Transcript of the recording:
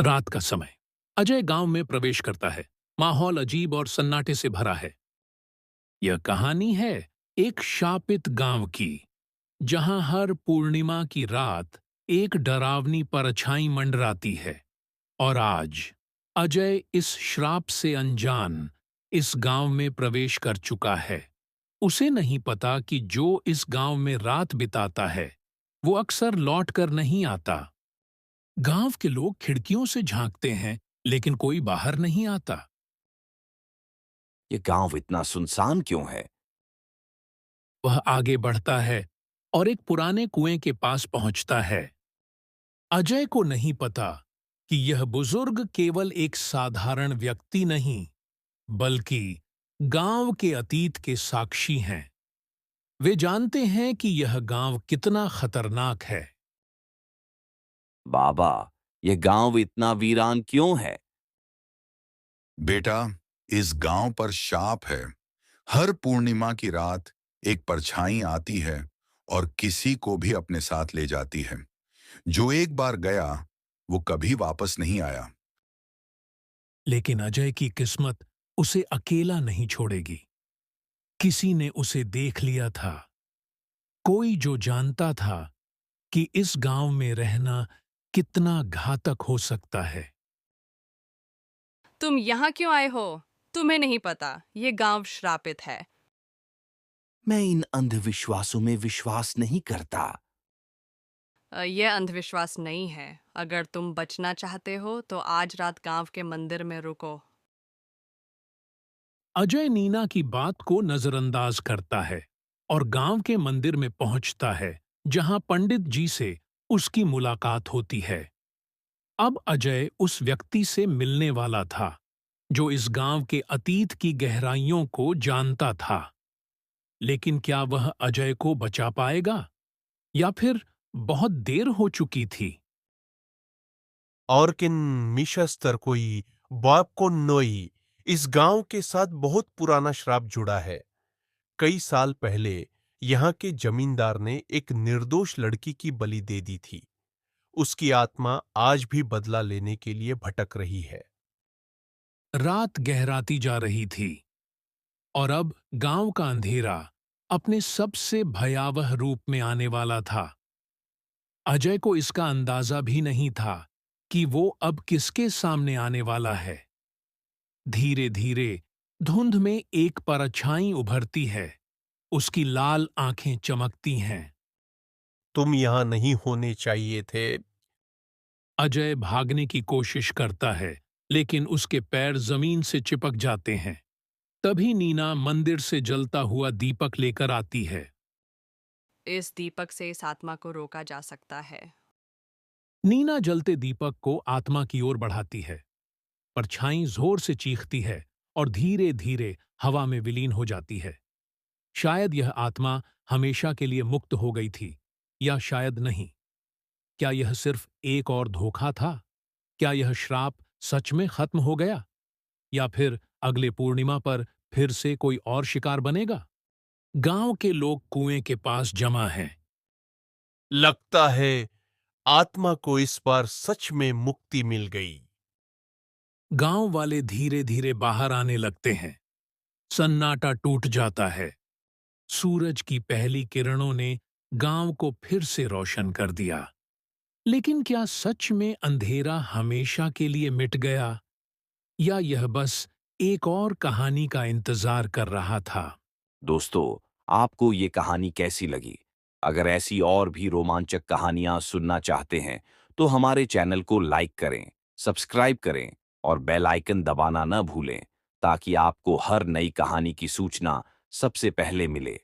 रात का समय। अजय गांव में प्रवेश करता है। माहौल अजीब और सन्नाटे से भरा है। यह कहानी है एक शापित गांव की, जहां हर पूर्णिमा की रात एक डरावनी परछाई मंडराती है। और आज अजय इस श्राप से अनजान इस गांव में प्रवेश कर चुका है। उसे नहीं पता कि जो इस गांव में रात बिताता है वो अक्सर लौट कर नहीं आता। गांव के लोग खिड़कियों से झांकते हैं, लेकिन कोई बाहर नहीं आता। ये गांव इतना सुनसान क्यों है? वह आगे बढ़ता है और एक पुराने कुएं के पास पहुंचता है। अजय को नहीं पता कि यह बुजुर्ग केवल एक साधारण व्यक्ति नहीं, बल्कि गांव के अतीत के साक्षी हैं। वे जानते हैं कि यह गांव कितना खतरनाक है। बाबा, ये गांव इतना वीरान क्यों है? बेटा, इस गांव पर शाप है। हर पूर्णिमा की रात एक परछाई आती है और किसी को भी अपने साथ ले जाती है। जो एक बार गया वो कभी वापस नहीं आया। लेकिन अजय की किस्मत उसे अकेला नहीं छोड़ेगी। किसी ने उसे देख लिया था। कोई जो जानता था कि इस गांव में रहना कितना घातक हो सकता है। तुम यहाँ क्यों आए हो? तुम्हें नहीं पता, ये गांव श्रापित है। मैं इन अंधविश्वासों में विश्वास नहीं करता। यह अंधविश्वास नहीं है। अगर तुम बचना चाहते हो तो आज रात गांव के मंदिर में रुको। अजय नीना की बात को नजरअंदाज करता है और गांव के मंदिर में पहुंचता है, जहां पंडित जी से उसकी मुलाकात होती है। अब अजय उस व्यक्ति से मिलने वाला था जो इस गांव के अतीत की गहराइयों को जानता था। लेकिन क्या वह अजय को बचा पाएगा, या फिर बहुत देर हो चुकी थी? ऑर्किन मिशस्तरकोई बॉबकोन्नोई इस गांव के साथ बहुत पुराना श्राप जुड़ा है। कई साल पहले यहाँ के जमींदार ने एक निर्दोष लड़की की बलि दे दी थी। उसकी आत्मा आज भी बदला लेने के लिए भटक रही है। रात गहराती जा रही थी और अब गांव का अंधेरा अपने सबसे भयावह रूप में आने वाला था। अजय को इसका अंदाजा भी नहीं था कि वो अब किसके सामने आने वाला है। धीरे धीरे धुंध में एक परछाई उभरती है। उसकी लाल आंखें चमकती हैं। तुम यहाँ नहीं होने चाहिए थे। अजय भागने की कोशिश करता है, लेकिन उसके पैर जमीन से चिपक जाते हैं। तभी नीना मंदिर से जलता हुआ दीपक लेकर आती है। इस दीपक से इस आत्मा को रोका जा सकता है। नीना जलते दीपक को आत्मा की ओर बढ़ाती है। परछाई जोर से चीखती है और धीरे धीरे हवा में विलीन हो जाती है। शायद यह आत्मा हमेशा के लिए मुक्त हो गई थी, या शायद नहीं। क्या यह सिर्फ एक और धोखा था? क्या यह श्राप सच में खत्म हो गया, या फिर अगले पूर्णिमा पर फिर से कोई और शिकार बनेगा? गांव के लोग कुएं के पास जमा हैं। लगता है आत्मा को इस बार सच में मुक्ति मिल गई। गांव वाले धीरे धीरे बाहर आने लगते हैं। सन्नाटा टूट जाता है। सूरज की पहली किरणों ने गांव को फिर से रोशन कर दिया। लेकिन क्या सच में अंधेरा हमेशा के लिए मिट गया, या यह बस एक और कहानी का इंतजार कर रहा था? दोस्तों, आपको ये कहानी कैसी लगी? अगर ऐसी और भी रोमांचक कहानियां सुनना चाहते हैं, तो हमारे चैनल को लाइक करें, सब्सक्राइब करें और बेल आइकन दबाना न भूलें, ताकि आपको हर नई कहानी की सूचना सबसे पहले मिले।